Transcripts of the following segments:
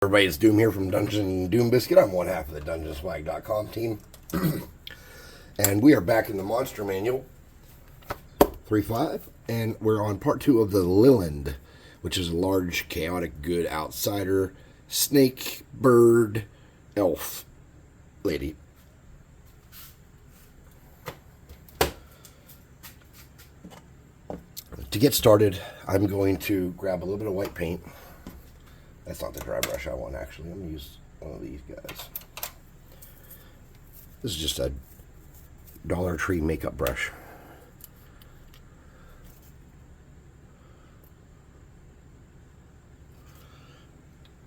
Everybody, it's Doom here from Dungeon Doom Biscuit. I'm one half of the DungeonSwag.com team. And we are back in the Monster Manual 3.5. And we're on part 2 of the Lillend, which is a large, chaotic, good outsider, snake, bird, elf lady. To get started, I'm going to grab a little bit of white paint. That's not the dry brush I want, actually. I'm going to use one of these guys. This is just a Dollar Tree makeup brush.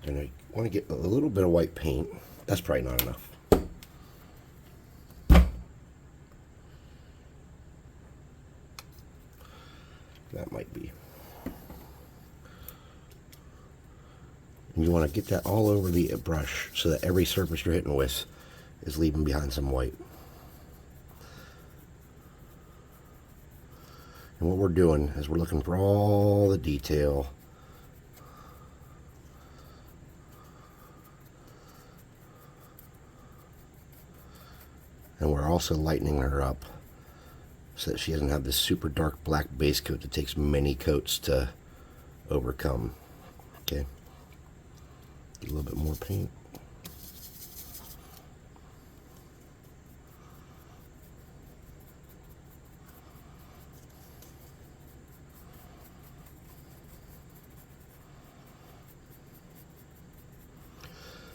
And I want to get a little bit of white paint. That's probably not enough. That might be. And you want to get that all over the brush so that every surface you're hitting with is leaving behind some white. And what we're doing is we're looking for all the detail. And we're also lightening her up so that she doesn't have this super dark black base coat that takes many coats to overcome. Okay. Get a little bit more paint.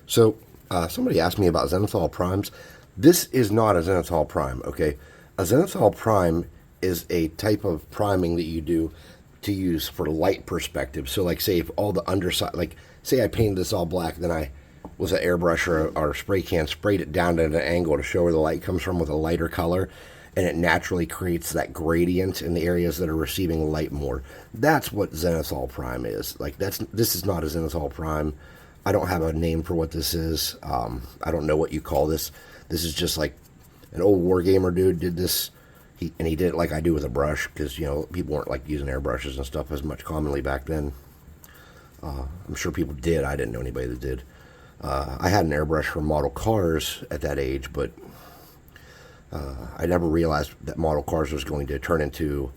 So, somebody asked me about zenithal primes. This is not a zenithal prime, okay? A zenithal prime is a type of priming that you do to use for light perspective. So, like, say if all the underside, like, say I painted this all black, then I, with an airbrush or a spray can, sprayed it down at an angle to show where the light comes from with a lighter color, and it naturally creates that gradient in the areas that are receiving light more. That's what zenithal prime is. Like, this is not a zenithal prime. I don't have a name for what this is. I don't know what you call this. This is just like an old wargamer dude did this. He did it like I do with a brush, because, you know, people weren't like using airbrushes and stuff as much commonly back then. I'm sure people did. I didn't know anybody that did. I had an airbrush for model cars at that age, but I never realized that model cars was going to turn into,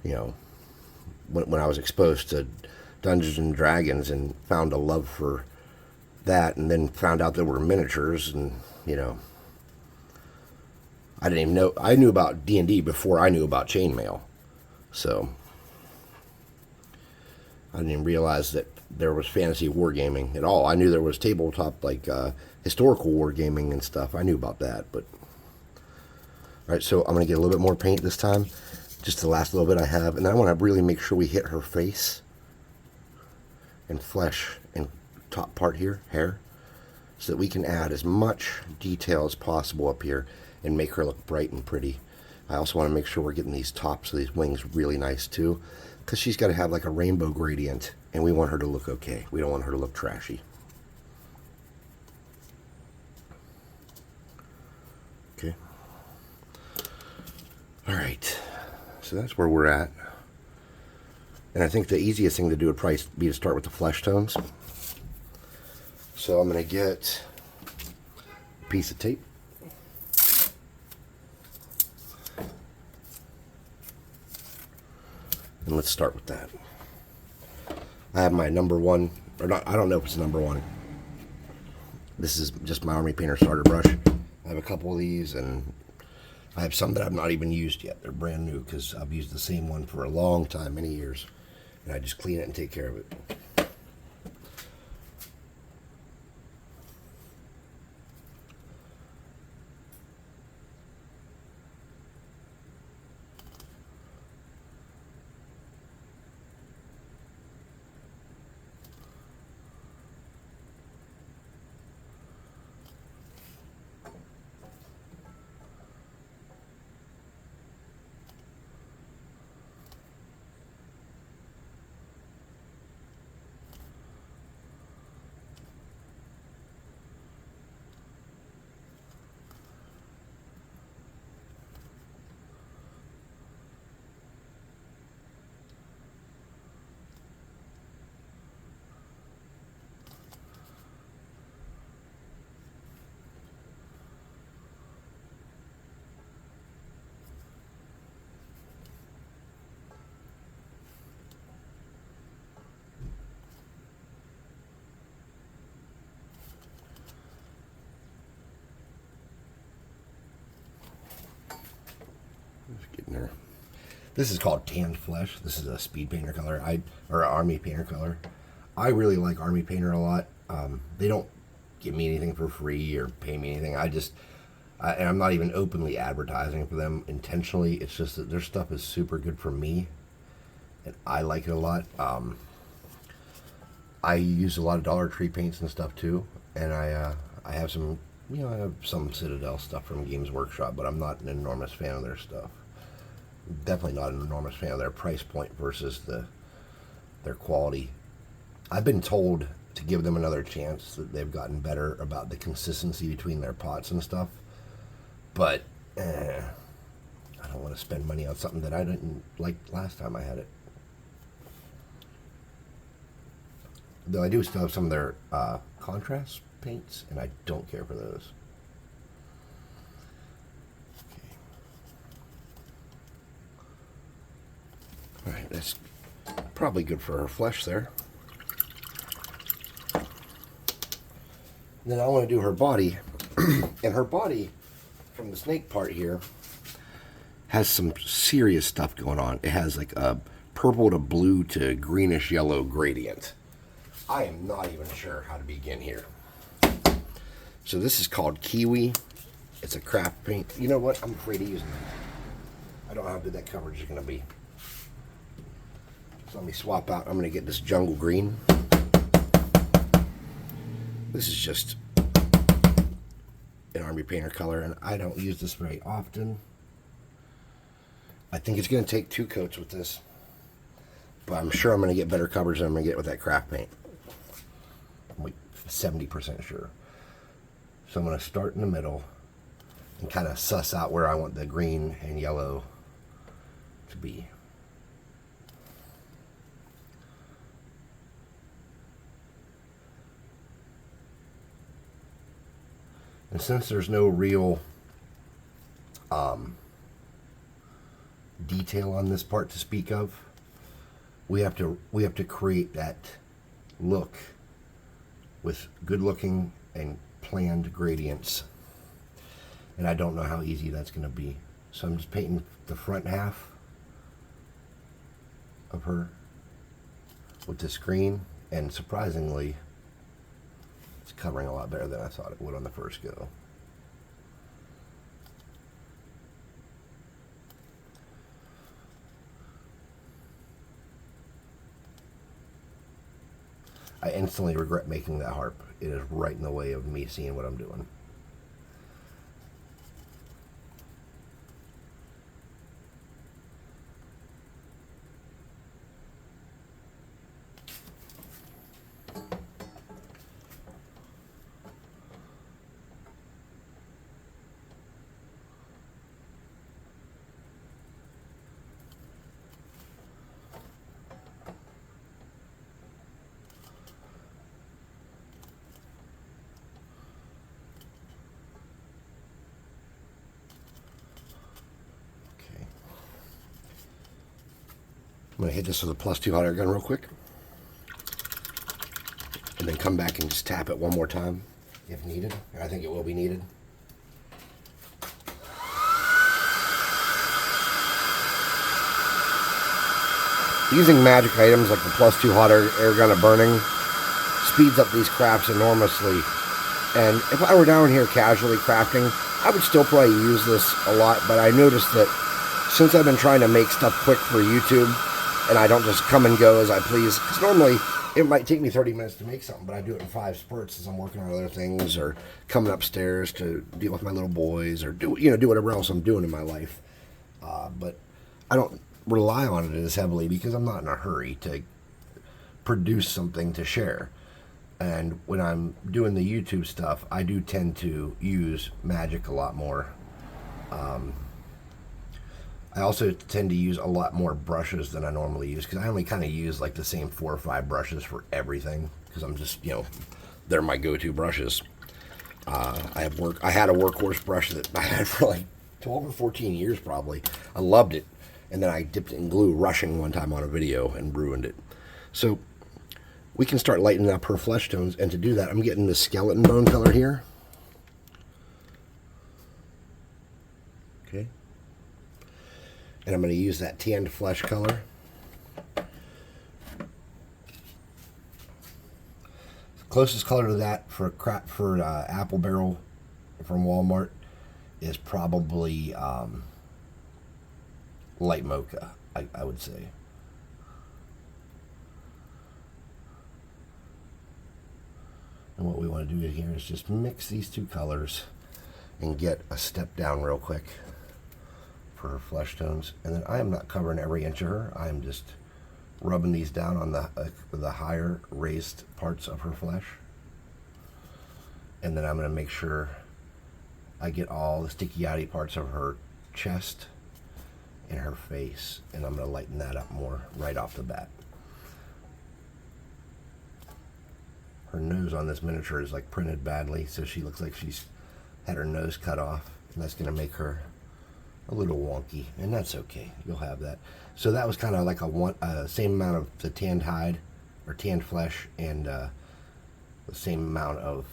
you know, when I was exposed to Dungeons and Dragons and found a love for that, and then found out there were miniatures, and, you know, I didn't even know. I knew about D&D before I knew about chainmail, so I didn't even realize that there was fantasy wargaming at all. I knew there was tabletop, like, historical wargaming and stuff. I knew about that, but all right. So I'm gonna get a little bit more paint this time, just the last little bit I have, and then I want to really make sure we hit her face and flesh and top part here, hair, so that we can add as much detail as possible up here and make her look bright and pretty. I also want to make sure we're getting these tops of these wings really nice too, because she's got to have like a rainbow gradient, and we want her to look okay. We don't want her to look trashy. Okay. All right. So that's where we're at. And I think the easiest thing to do would probably be to start with the flesh tones. So I'm going to get a piece of tape. And let's start with that. I have my number one, or not, I don't know if it's number one. This is just my Army Painter starter brush. I have a couple of these, and I have some that I've not even used yet. They're brand new because I've used the same one for a long time, many years. And I just clean it and take care of it. This is called Tanned Flesh. This is a speed painter color, or army painter color. I really like army painter a lot. They don't give me anything for free or pay me anything. And I'm not even openly advertising for them intentionally. It's just that their stuff is super good for me, and I like it a lot. I use a lot of Dollar Tree paints and stuff too, and I have some, I have some Citadel stuff from Games Workshop, but I'm not an enormous fan of their stuff. Definitely not an enormous fan of their price point versus their quality. I've been told to give them another chance, that they've gotten better about the consistency between their pots and stuff, but I don't want to spend money on something that I didn't like last time I had it. Though I do still have some of their contrast paints, and I don't care for those. Alright, that's probably good for her flesh there. Then I want to do her body. And her body, from the snake part here, has some serious stuff going on. It has like a purple to blue to greenish yellow gradient. I am not even sure how to begin here. So this is called Kiwi. It's a craft paint. You know what? I'm afraid of using it. I don't know how good that coverage is going to be. So let me swap out. I'm going to get this jungle green. This is just an army painter color, and I don't use this very often. I think it's going to take 2 coats with this, but I'm sure I'm going to get better coverage than I'm going to get with that craft paint. I'm like 70% sure. So I'm going to start in the middle and kind of suss out where I want the green and yellow to be. And since there's no real detail on this part to speak of, we have to create that look with good looking and planned gradients. And I don't know how easy that's going to be. So I'm just painting the front half of her with this green, and surprisingly, it's covering a lot better than I thought it would on the first go. I instantly regret making that harp. It is right in the way of me seeing what I'm doing. I'm going to hit this with a +2 hot air gun real quick, and then come back and just tap it one more time if needed. I think it will be needed. Using magic items like the +2 hot air gun of burning speeds up these crafts enormously. And if I were down here casually crafting, I would still probably use this a lot, but I noticed that since I've been trying to make stuff quick for YouTube, and I don't just come and go as I please, because normally it might take me 30 minutes to make something, but I do it in 5 spurts as I'm working on other things, or coming upstairs to deal with my little boys, or do whatever else I'm doing in my life. But I don't rely on it as heavily because I'm not in a hurry to produce something to share. And when I'm doing the YouTube stuff, I do tend to use magic a lot more. I also tend to use a lot more brushes than I normally use, because I only kind of use like the same 4 or 5 brushes for everything, because I'm just, they're my go-to brushes. I had a workhorse brush that I had for like 12 or 14 years probably. I loved it, and then I dipped it in glue rushing one time on a video and ruined it. So we can start lightening up her flesh tones, and to do that I'm getting the skeleton bone color here. Okay. And I'm going to use that tanned flesh color. The closest color to that for apple barrel from Walmart is probably light mocha, I would say. And what we want to do here is just mix these two colors and get a step down real quick for her flesh tones. And then I am not covering every inch of her. I am just rubbing these down on the higher raised parts of her flesh. And then I'm going to make sure I get all the sticky-outy parts of her chest and her face. And I'm going to lighten that up more right off the bat. Her nose on this miniature is like printed badly, so she looks like she's had her nose cut off, and that's going to make her a little wonky, and that's okay. You'll have that. So that was kind of like a same amount of the tanned hide or tanned flesh and the same amount of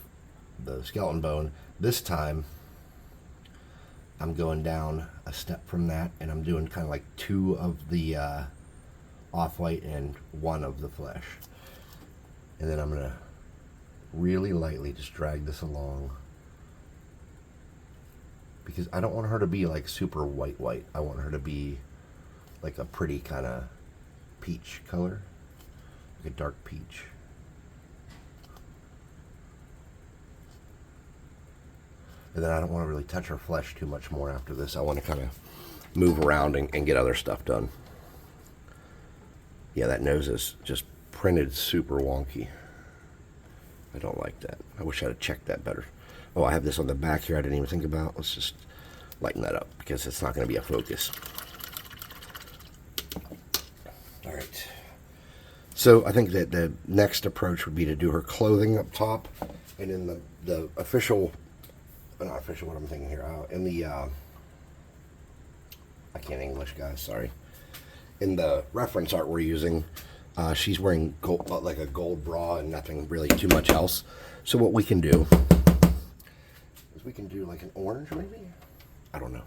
the skeleton bone. This time I'm going down a step from that, and I'm doing kind of like 2 of the off-white and 1 of the flesh. And then I'm going to really lightly just drag this along, because I don't want her to be like super white. I want her to be like a pretty kind of peach color, like a dark peach. And then I don't want to really touch her flesh too much more after this. I want to kind of move around and get other stuff done. Yeah, that nose is just printed super wonky. I don't like that. I wish I'd have checked that better. Oh, I have this on the back here I didn't even think about. Let's just lighten that up because it's not going to be a focus. All right. So I think that the next approach would be to do her clothing up top, and in the official, not official, what I'm thinking here, in the, I can't English, guys, sorry. In the reference art we're using, she's wearing gold, like a gold bra and nothing really too much else. So what we can do is we can do like an orange maybe? I don't know.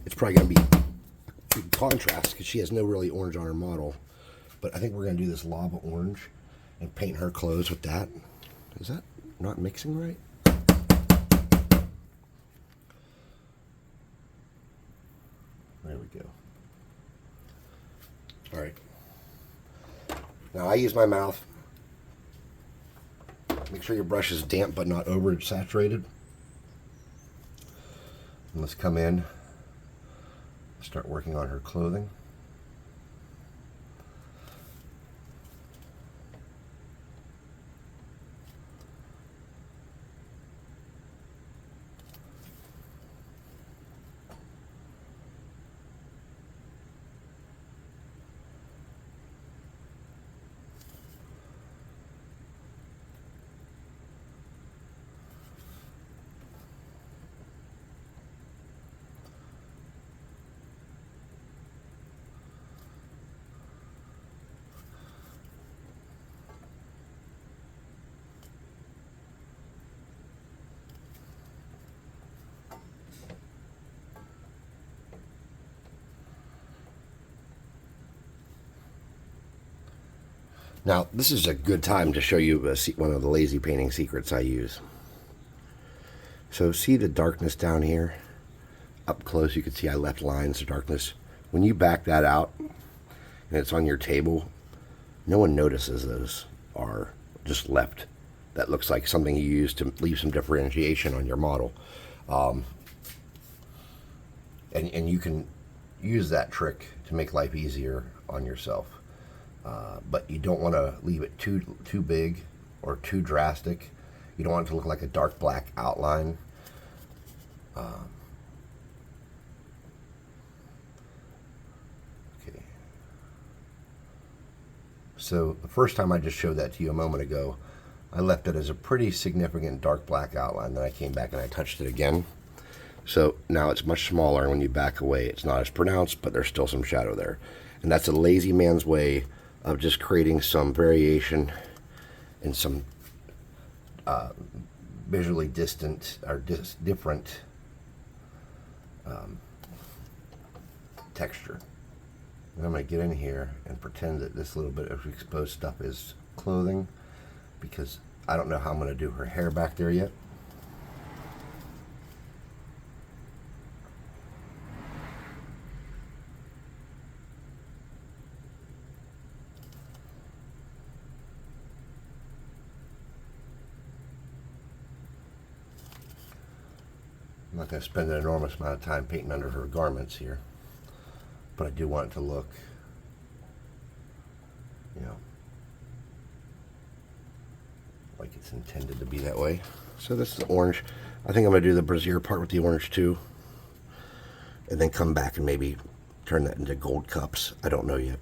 It's probably going to be a big contrast because she has no really orange on her model. But I think we're going to do this lava orange and paint her clothes with that. Is that not mixing right? There we go. All right. Now I use my mouth. Make sure your brush is damp but not oversaturated. And let's come in, start working on her clothing. Now, this is a good time to show you one of the lazy painting secrets I use. So see the darkness down here? Up close you can see I left lines of darkness. When you back that out and it's on your table, no one notices those are just left. That looks like something you use to leave some differentiation on your model. And you can use that trick to make life easier on yourself. But you don't want to leave it too big or too drastic. You don't want it to look like a dark black outline. Okay. So the first time I just showed that to you a moment ago, I left it as a pretty significant dark black outline. Then I came back and I touched it again. So now it's much smaller. When you back away, it's not as pronounced, but there's still some shadow there. And that's a lazy man's way of just creating some variation and some visually distant or different texture. And I'm going to get in here and pretend that this little bit of exposed stuff is clothing, because I don't know how I'm going to do her hair back there yet. I'm not going to spend an enormous amount of time painting under her garments here, but I do want it to look, you know, like it's intended to be that way. So this is the orange. I think I'm going to do the brassiere part with the orange too, and then come back and maybe turn that into gold cups. I don't know yet.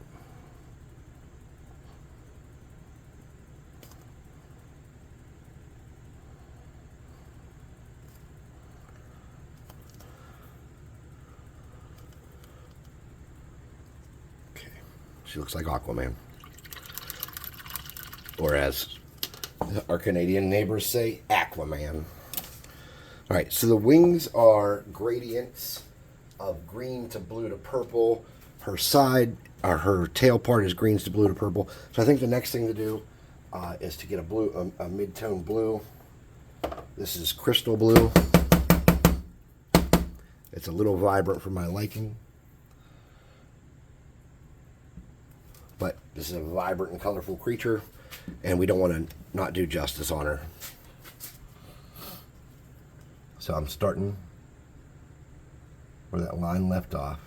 She looks like Aquaman. Or as our Canadian neighbors say, Aquaman. Alright, so the wings are gradients of green to blue to purple. Her side, or her tail part is greens to blue to purple. So I think the next thing to do is to get a mid-tone blue. This is crystal blue. It's a little vibrant for my liking. But this is a vibrant and colorful creature, and we don't want to not do justice on her. So I'm starting where that line left off.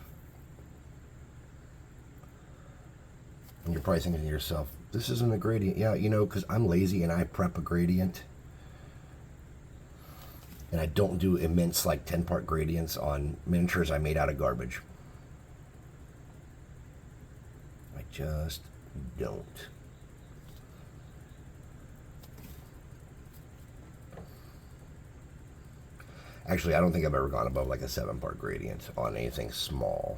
And you're probably thinking to yourself, this isn't a gradient. Yeah, you know, because I'm lazy and I prep a gradient. And I don't do immense, like, 10-part gradients on miniatures I made out of garbage. Just don't. Actually, I don't think I've ever gone above like a 7-part gradient on anything small.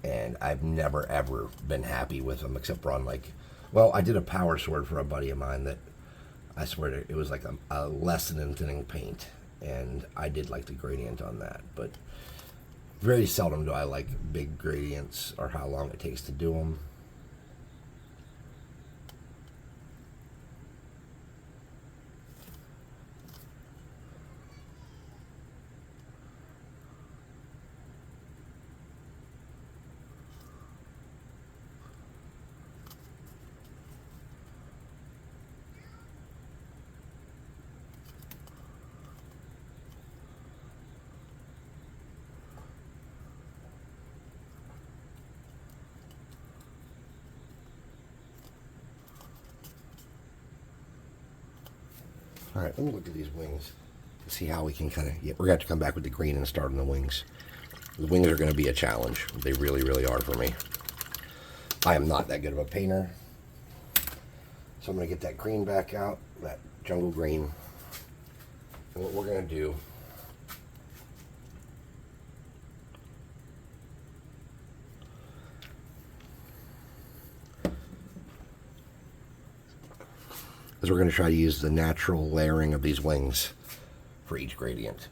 And I've never ever been happy with them, except for on like, well, I did a power sword for a buddy of mine that I swear to, it was like a lesson in thinning paint. And I did like the gradient on that, but very seldom do I like big gradients or how long it takes to do them. All right, let me look at these wings to see how we can kind of, yeah, we're going to have to come back with the green and start on the wings. The wings are going to be a challenge. They really, really are for me. I am not that good of a painter. So I'm going to get that green back out, that jungle green. And what we're going to do is we're going to try to use the natural layering of these wings for each gradient.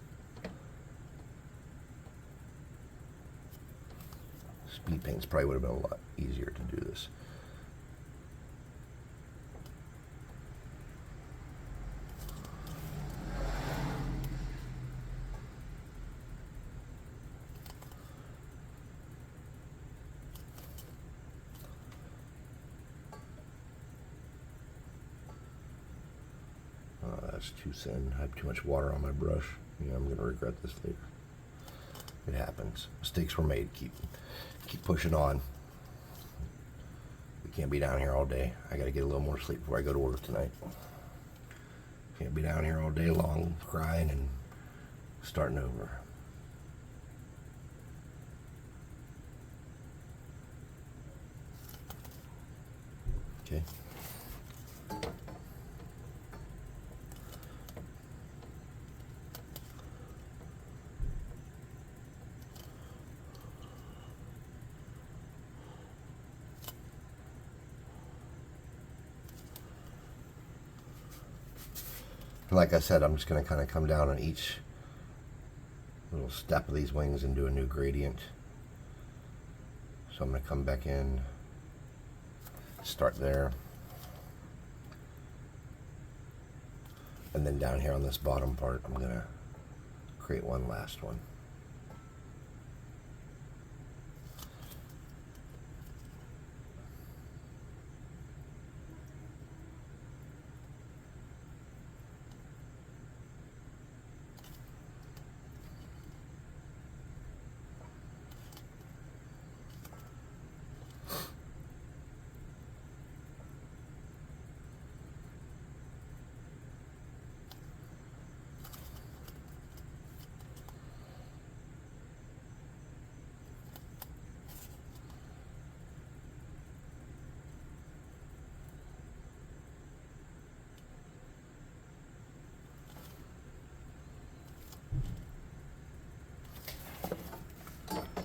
Speed paints probably would have been a lot easier to do this. That's too thin. I have too much water on my brush. Yeah, I'm going to regret this later. It happens. Mistakes were made. Keep pushing on. We can't be down here all day. I got to get a little more sleep before I go to work tonight. Can't be down here all day long crying and starting over. Okay. Like I said, I'm just going to kind of come down on each little step of these wings and do a new gradient. So I'm going to come back in, start there, and then down here on this bottom part, I'm going to create one last one.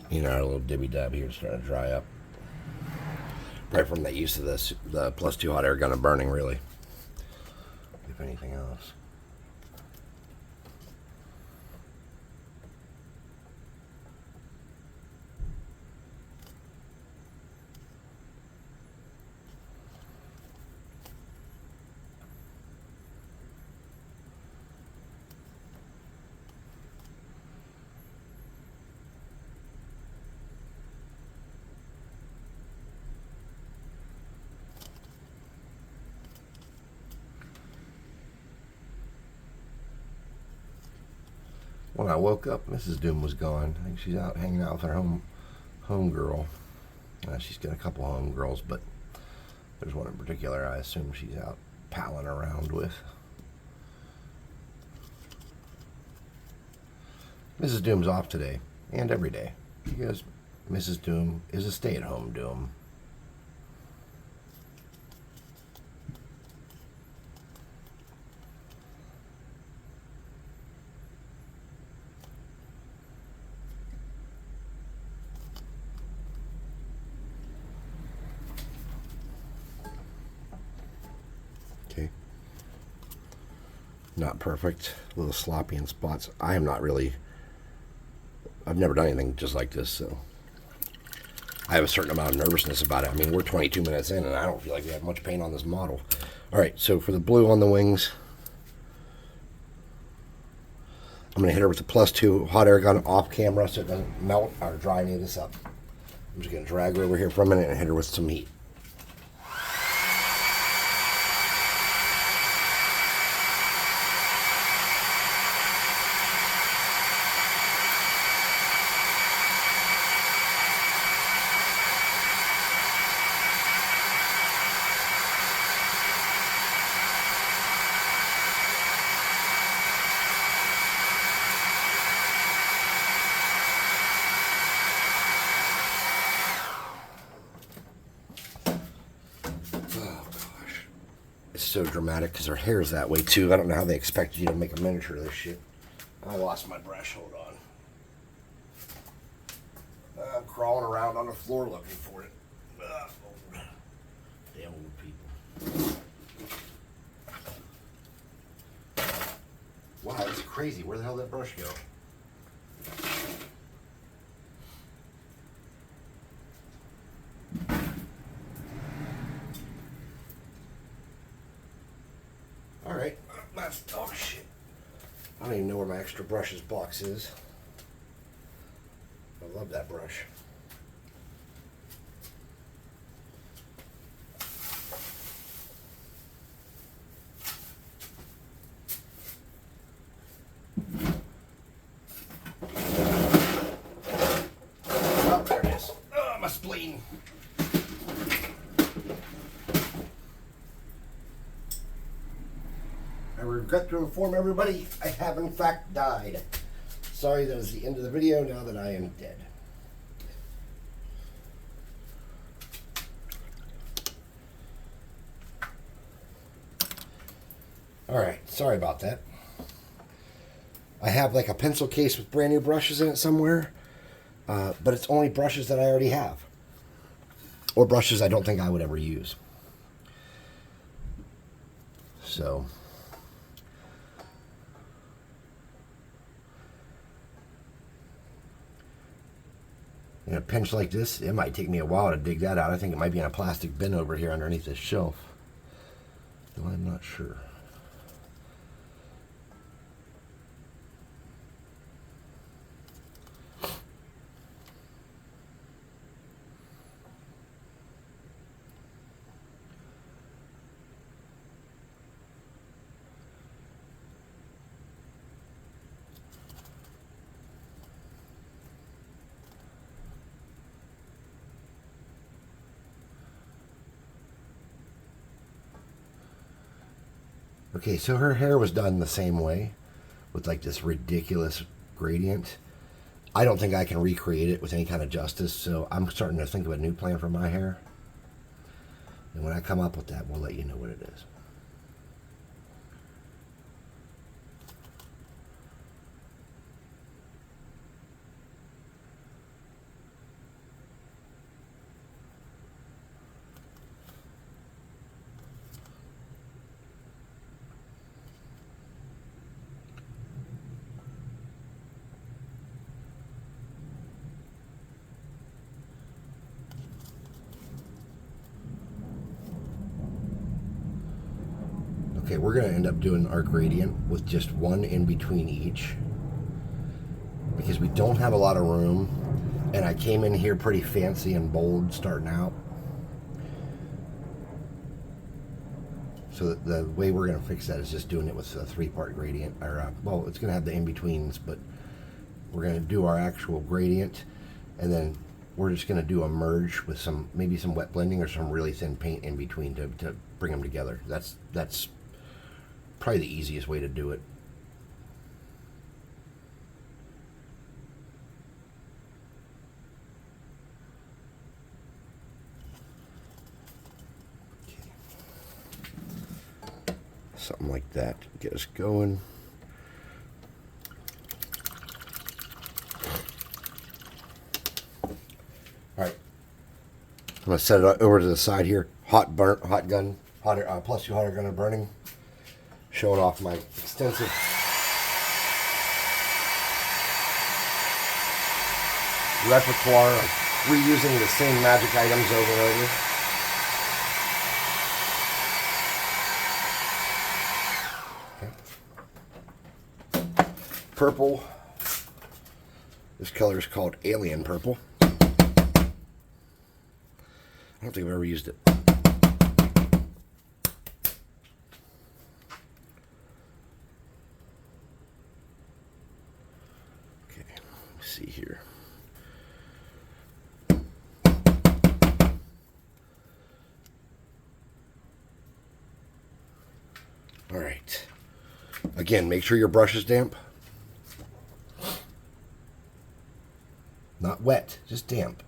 You know, our little dibby dab here is starting to dry up. Right from the use of this, the +2 hot air gun and burning, really. If anything else. When I woke up, Mrs. Doom was gone. I think she's out hanging out with her home girl. She's got a couple home girls, but there's one in particular I assume she's out palling around with. Mrs. Doom's off today, and every day, because Mrs. Doom is a stay-at-home Doom. Okay. Not perfect. A little sloppy in spots. I've never done anything just like this, so I have a certain amount of nervousness about it. I mean, we're 22 minutes in, and I don't feel like we have much paint on this model. All right, so for the blue on the wings, I'm going to hit her with the +2 hot air gun off camera so it doesn't melt or dry any of this up. I'm just going to drag her over here for a minute and hit her with some heat. It's so dramatic because her hair's that way too. I don't know how they expected you to make a miniature of this shit. I lost my brush. Hold on. I'm crawling around on the floor looking for it. Damn old people. Wow, that's crazy. Where the hell did that brush go? Alright, that's, oh shit. I don't even know where my extra brushes box is. I love that brush. Oh, there it is. Oh, my spleen. I regret to inform everybody I have in fact died. Sorry, that is the end of the video now that I am dead. Alright, sorry about that. I have like a pencil case with brand new brushes in it somewhere, but it's only brushes that I already have. Or brushes I don't think I would ever use. So... In a pinch like this, it might take me a while to dig that out. I think it might be in a plastic bin over here underneath this shelf. Though I'm not sure. Okay, so her hair was done the same way with like this ridiculous gradient. I don't think I can recreate it with any kind of justice, so I'm starting to think of a new plan for my hair. And when I come up with that, we'll let you know what it is. Okay, we're going to end up doing our gradient with just one in between each because we don't have a lot of room, and I came in here pretty fancy and bold starting out. So the way we're going to fix that is just doing it with a 3-part gradient. Or well, it's going to have the in-betweens, but we're going to do our actual gradient, and then we're just going to do a merge with maybe some wet blending or some really thin paint in between to bring them together. That's probably the easiest way to do it. Okay. Something like that to get us going. All right, I'm gonna set it over to the side here. Hot gun, plus 2 hot gun burning. Showing off my extensive repertoire of reusing the same magic items over and over. Okay. Purple. This color is called Alien Purple. I don't think I've ever used it. See here. All right. Again, make sure your brush is damp. Not wet, just damp.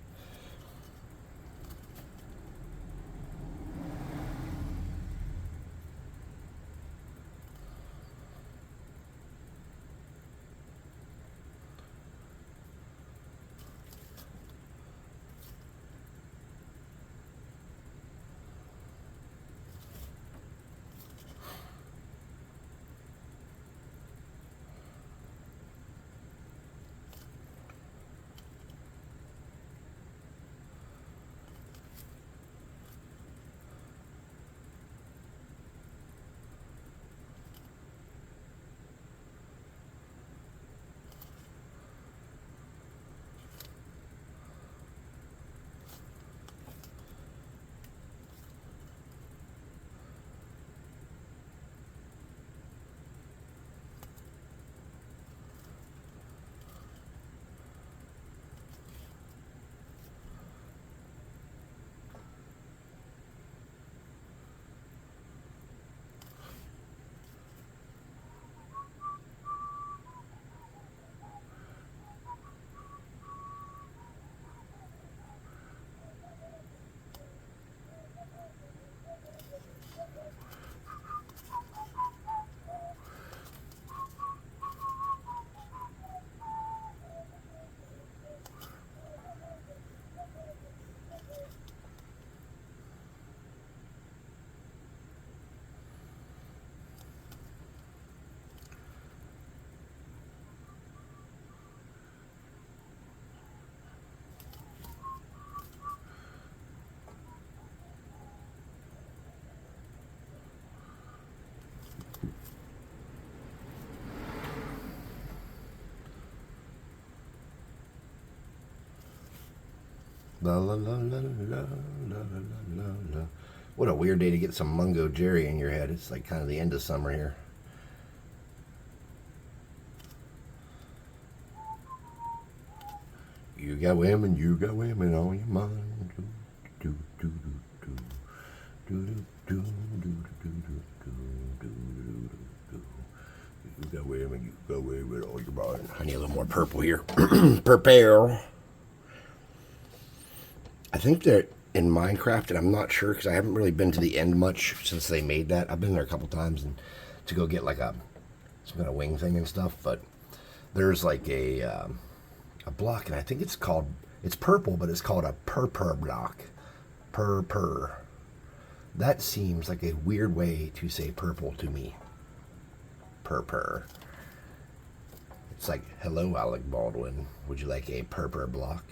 La la la la la la la la. What a weird day to get some Mungo Jerry in your head. It's like kind of the end of summer here. You got women on your mind. Do do do do do do do do do do do do. You got women on your mind. I need a little more purple here. Purple. I think that in Minecraft, and I'm not sure because I haven't really been to the end much since they made that. I've been there a couple times and to go get like some kind of wing thing and stuff. But there's like a block, and I think it's purple, but it's called a purpur block. Purpur. That seems like a weird way to say purple to me. Purpur. It's like, hello, Alec Baldwin. Would you like a purpur block?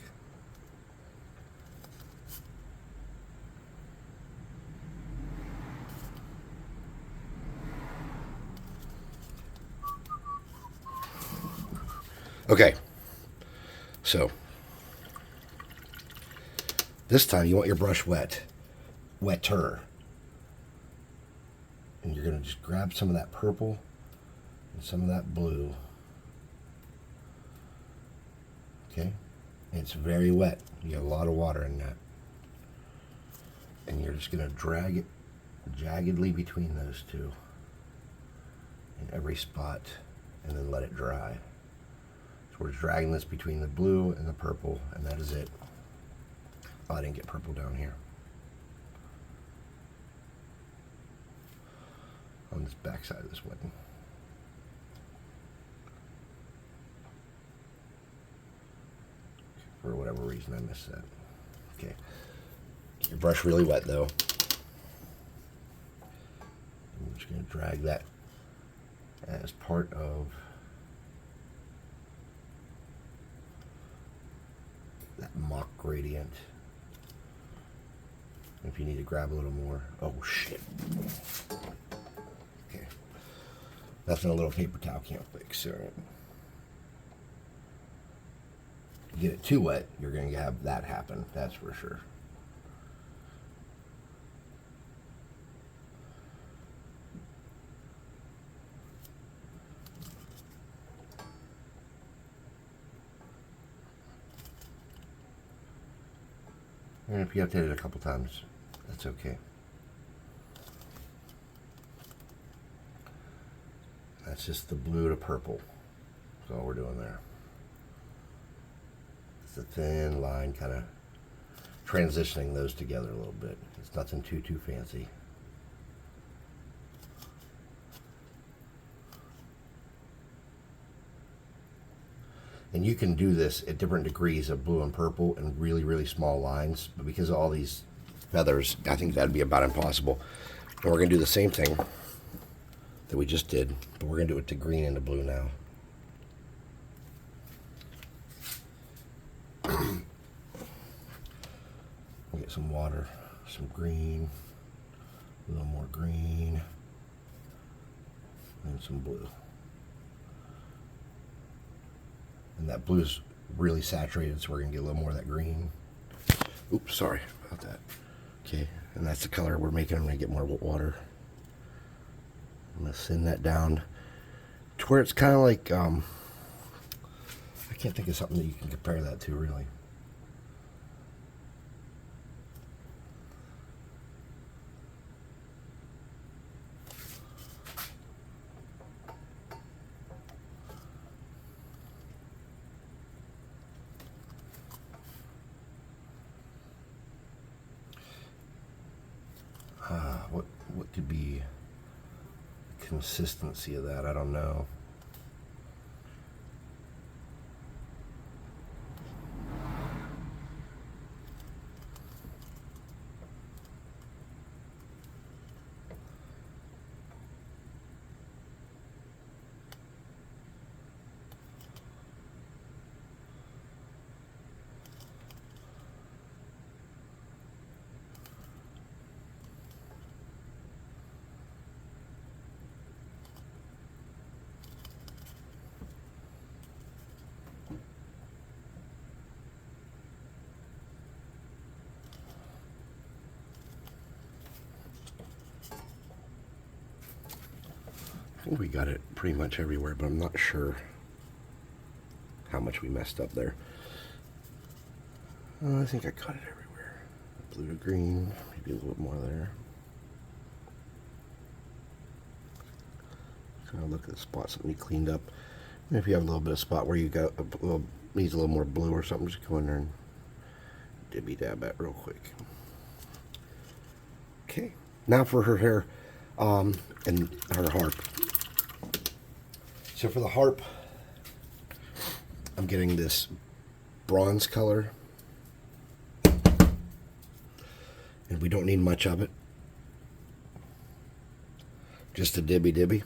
Okay, so this time you want your brush wetter. And you're going to just grab some of that purple and some of that blue. Okay, and it's very wet. You got a lot of water in that. And you're just going to drag it jaggedly between those two in every spot and then let it dry. We're dragging this between the blue and the purple, and that is it. Oh, I didn't get purple down here. On this back side of this weapon. For whatever reason, I missed that. Okay. Get your brush really wet, though. I'm just going to drag that as part of that mock gradient. If you need to grab a little more. Oh shit. Okay. Nothing a little paper towel can't fix. All right. You get it too wet, you're going to have that happen. That's for sure. And if you have to hit it a couple times, that's okay. That's just the blue to purple. That's all we're doing there. It's a thin line kind of transitioning those together a little bit. It's nothing too fancy. And you can do this at different degrees of blue and purple in really, really small lines. But because of all these feathers, I think that'd be about impossible. And we're going to do the same thing that we just did, but we're going to do it to green and to blue now. We'll get some water, some green, a little more green, and some blue. And that blue's really saturated, so we're going to get a little more of that green. Oops, sorry about that. Okay, and that's the color we're making. I'm going to get more water. I'm going to send that down to where it's kind of like, I can't think of something that you can compare that to, really. What could be the consistency of that? I don't know. think we got it pretty much everywhere, but I'm not sure how much we messed up there. I think I got it everywhere. Blue to green, maybe a little bit more there. Kind of look at the spots that we cleaned up. And if you have a little bit of spot where you got a little, needs a little more blue or something, just go in there and dibby dab that real quick. Okay, now for her hair and her harp. So for the harp, I'm getting this bronze color, and we don't need much of it, just a dibby dibby.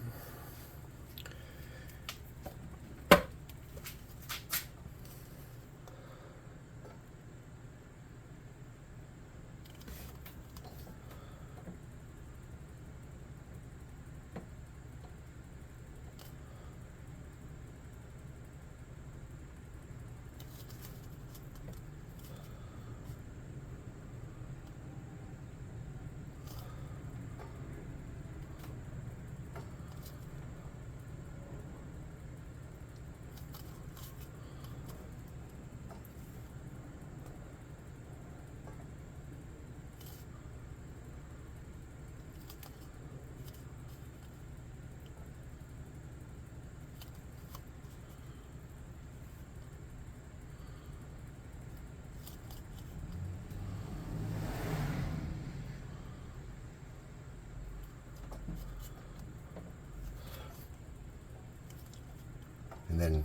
And then,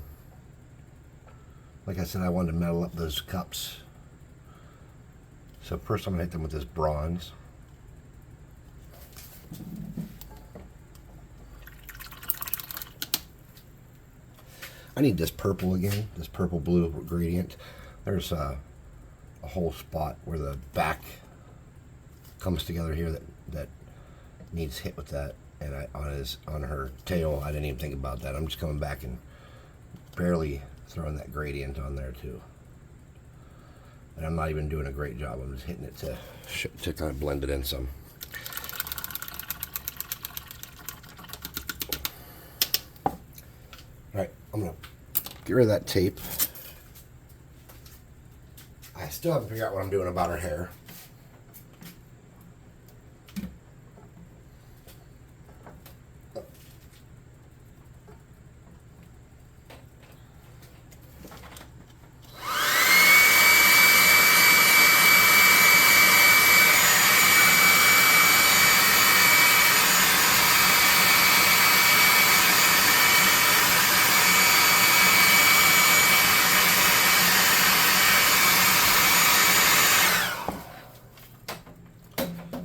like I said, I wanted to metal up those cups. So first I'm going to hit them with this bronze. I need this purple again, this purple blue gradient. There's a whole spot where the back comes together here that needs hit with that. And on her tail, I didn't even think about that. I'm just coming back and barely throwing that gradient on there too. And I'm not even doing a great job. I'm just hitting it to kind of blend it in some. All right, I'm gonna get rid of that tape. I still haven't figured out what I'm doing about her hair.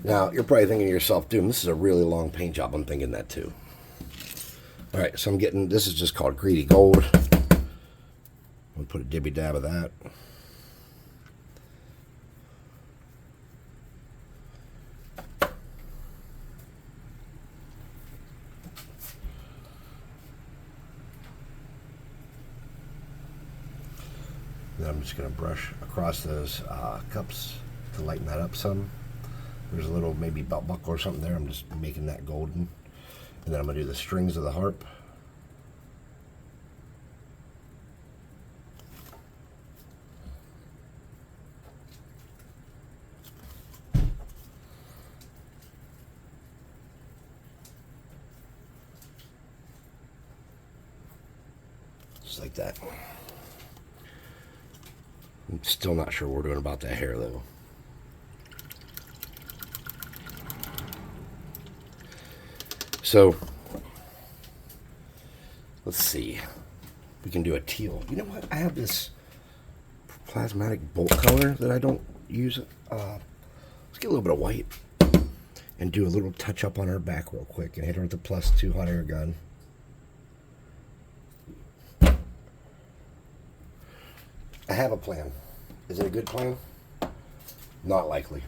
Now, you're probably thinking to yourself, dude, this is a really long paint job. I'm thinking that too. All right, so I'm getting, this is just called Greedy Gold. I'm going to put a dibby dab of that. Then I'm just going to brush across those cups to lighten that up some. There's a little maybe belt buckle or something there. I'm just making that golden. And then I'm going to do the strings of the harp. Just like that. I'm still not sure what we're doing about that hair though. So, let's see. We can do a teal. You know what? I have this plasmatic bolt color that I don't use. Let's get a little bit of white and do a little touch up on her back real quick and hit her with the +2 hot air gun. I have a plan. Is it a good plan? Not likely.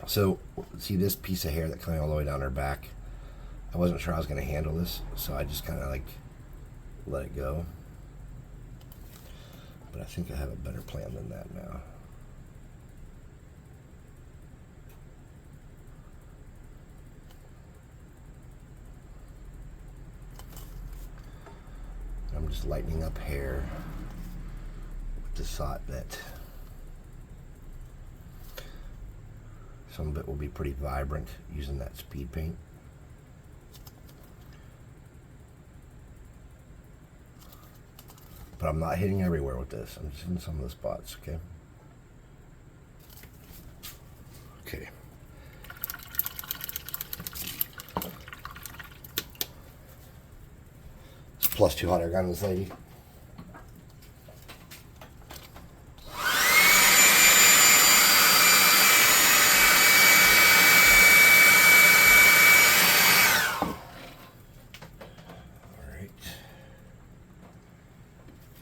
So, see this piece of hair that coming all the way down her back? I wasn't sure I was going to handle this, so I just kind of like let it go. But I think I have a better plan than that now. just lightening up hair. Just thought that some of it will be pretty vibrant using that speed paint. But I'm not hitting everywhere with this. I'm just hitting some of the spots, okay? Okay. Plus 2 hot air gun on this lady.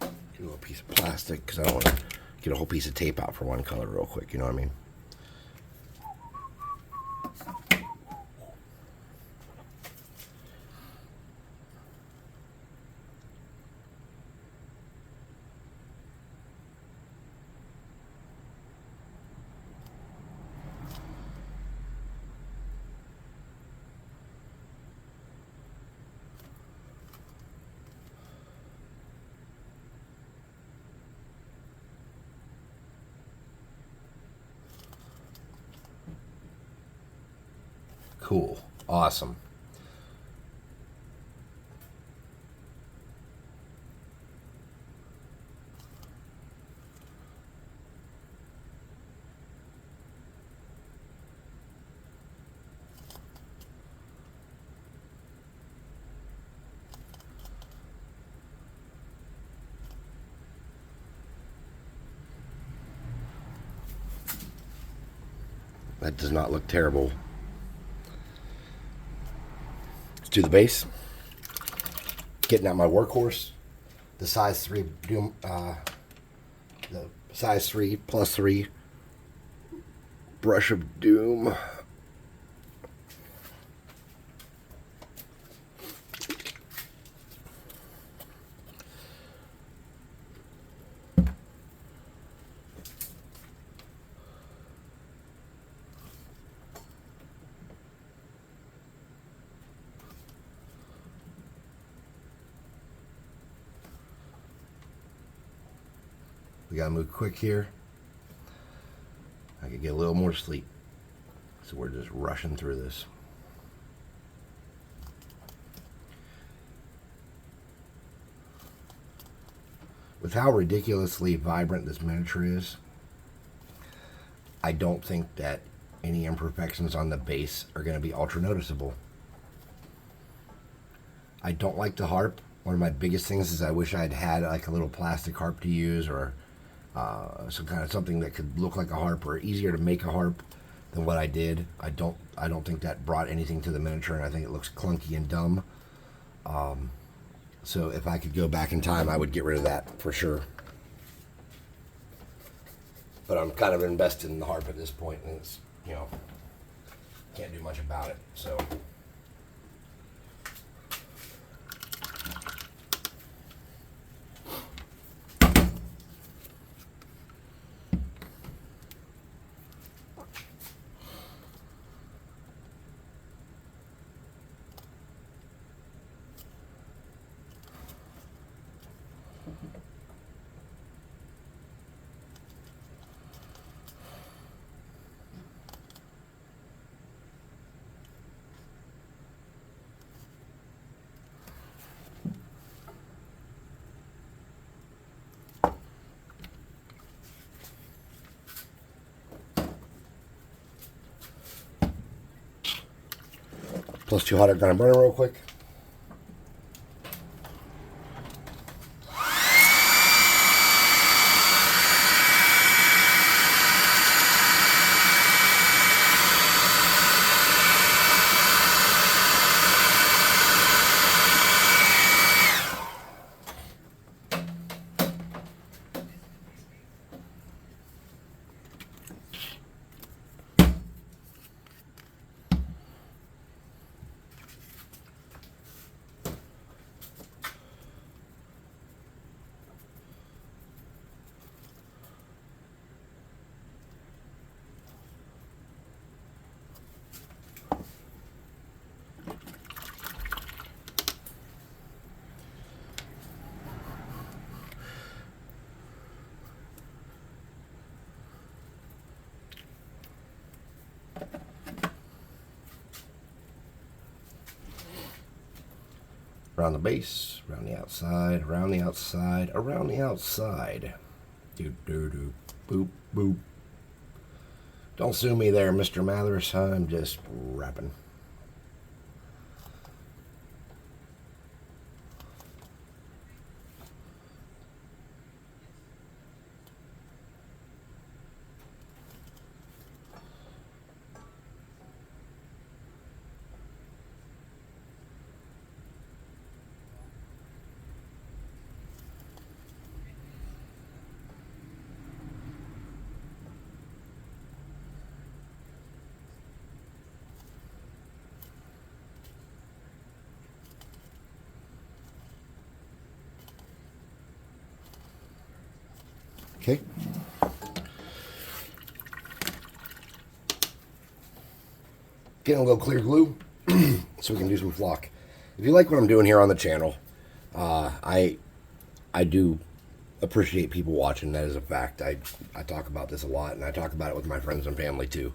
Get a little piece of plastic because I don't want to get a whole piece of tape out for one color real quick, you know what I mean? Cool. Awesome. That does not look terrible. Let's do the base. Getting out my workhorse, the size 3 Doom, the size 3 plus 3 brush of Doom. We gotta move quick here. I could get a little more sleep. So we're just rushing through this. With how ridiculously vibrant this miniature is, I don't think that any imperfections on the base are going to be ultra noticeable. I don't like the harp. One of my biggest things is I wish I'd had like a little plastic harp to use, or some kind of something that could look like a harp, or easier to make a harp than what I did. I don't think that brought anything to the miniature, and I think it looks clunky and dumb. So if I could go back in time, I would get rid of that for sure. But I'm kind of invested in the harp at this point, and it's, you know, can't do much about it. So. Plus 2 hot air gun and burner real quick. Around the base, around the outside, around the outside, around the outside. Do do do, boop boop. Don't sue me there, Mr. Mathers. I'm just rapping. Okay. Getting a little clear glue so we can do some flock. If you like what I'm doing here on the channel, I do appreciate people watching. That is a fact. I talk about this a lot, and I talk about it with my friends and family too.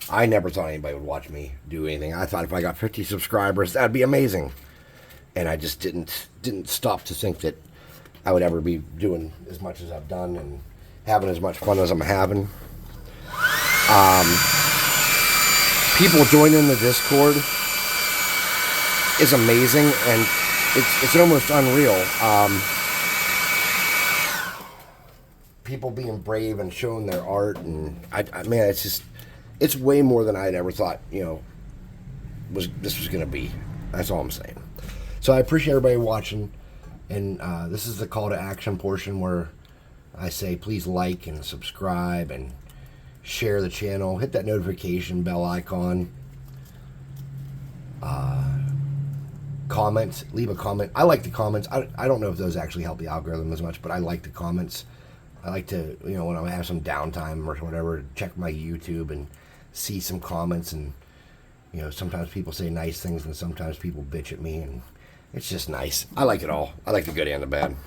I never thought anybody would watch me do anything. I thought if I got 50 subscribers, that'd be amazing. And I just didn't stop to think that I would ever be doing as much as I've done and having as much fun as I'm having. People joining the Discord is amazing, and it's almost unreal. People being brave and showing their art, and man, it's way more than I'd ever thought. This was gonna be. That's all I'm saying. So I appreciate everybody watching, and this is the call to action portion where I say please like and subscribe and share the channel. Hit that notification bell icon. Comment. Leave a comment. I like the comments. I don't know if those actually help the algorithm as much, but I like the comments. I like to, when I have some downtime or whatever, check my YouTube and see some comments. And, sometimes people say nice things and sometimes people bitch at me. And it's just nice. I like it all. I like the good and the bad.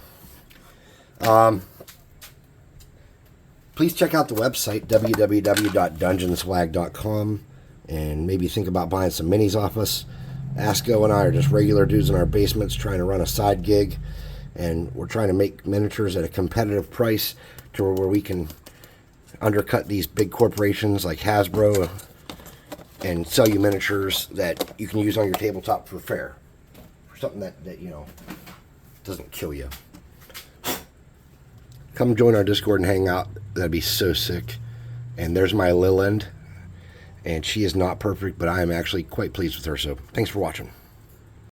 Please check out the website, www.dungeonswag.com, and maybe think about buying some minis off us. Asco and I are just regular dudes in our basements trying to run a side gig, and we're trying to make miniatures at a competitive price to where we can undercut these big corporations like Hasbro and sell you miniatures that you can use on your tabletop for fair. For something that doesn't kill you. Come join our Discord and hang out. That'd be so sick. And there's my Lillend. And she is not perfect, but I am actually quite pleased with her. So thanks for watching.